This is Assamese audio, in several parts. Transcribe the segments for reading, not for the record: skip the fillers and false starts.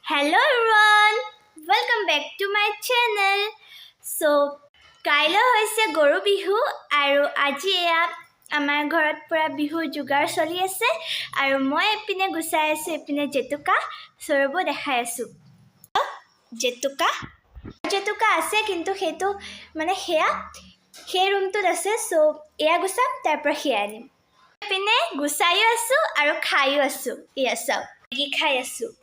Hello everyone, welcome back to my channel. So, কাইলৈ হৈছে গৰু বিহু আৰু আজি আমাৰ ঘৰত পুৰা বিহু যোগাৰ চলি আছে আৰু মই এপিনে গুচাই আছো এপিনে জেতুকা সৰব দেখাই আছো জেতুকা আছে কিন্তু হেতু মানে হেয়া সেই ৰুমটোত আছে সো এয়া গুচাম তাৰ পৰা হেয়া আনিম এপিনে গুচাইও আছো আৰু খাইও আছো এয়া চাও কি খাই আছো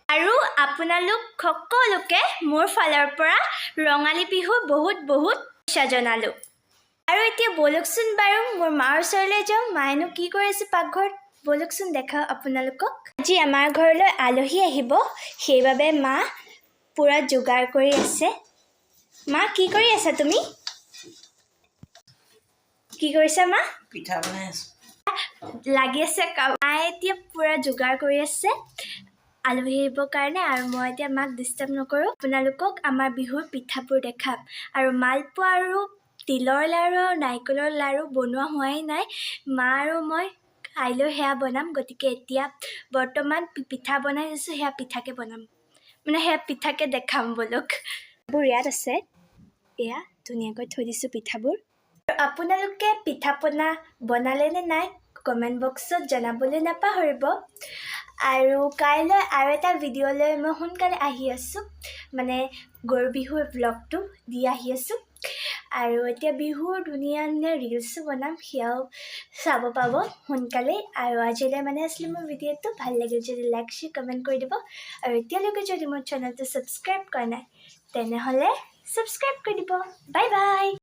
আৰু আপোনালোক সকলোকে মোৰ ফালৰ পৰা ৰঙালী বিহু বহুত শুভেচ্ছা জনালো আৰু এতিয়া বলকচোন বাৰু মোৰ মাৰ ওচৰলৈ যাওঁ মায়েনো কি কৰি আছে পাকঘৰত বলকচোন দেখাও আপোনালোকক আজি আমাৰ ঘৰলৈ আলহী আহিব সেইবাবে মা পুৰা যোগাৰ কৰি আছে মা কি কৰি আছা তুমি কি কৰিছা মা পিঠা বনাই আছো লাগি আছে মায়ে এতিয়া পুৰা যোগাৰ কৰি আছে আলহী আহিবৰ কাৰণে আৰু মই এতিয়া মাক ডিষ্টাৰ্ব নকৰোঁ আপোনালোকক আমাৰ বিহুৰ পিঠাবোৰ দেখাম আৰু মালপোৱা আৰু তিলৰ লাড়ু নাৰিকলৰ লাড়ু বনোৱা হোৱাই নাই মা আৰু মই কাইলৈ সেয়া বনাম গতিকে এতিয়া বৰ্তমান পিঠা বনাই আছোঁ সেয়া পিঠাকে বনাম মানে সেয়া পিঠাকে দেখাম বলক এইবোৰ ইয়াত আছে এয়া ধুনীয়াকৈ থৈ দিছোঁ পিঠাবোৰ আপোনালোকে পিঠা পনা বনালে নে নাই কমেণ্ট বক্সত জনাবলৈ নাপাহৰিব আৰু কাইলৈ আৰু এটা ভিডিঅ'লৈ মই সোনকালে আহি আছোঁ মানে গৰু বিহুৰ ব্লগটো দি আহি আছোঁ আৰু এতিয়া বিহুৰ ধুনীয়া ধুনীয়া ৰিলছো বনাম সেয়াও চাব পাব সোনকালে আৰু আজিলৈ মানে আছিলে মোৰ ভিডিঅ'টো ভাল লাগিল যদি লাইক শ্বেয়াৰ কমেণ্ট কৰি দিব আৰু এতিয়ালৈকে যদি মোৰ চেনেলটো ছাবস্ক্ৰাইব কৰা নাই তেনেহ'লে ছাবস্ক্ৰাইব কৰি দিব বাই বাই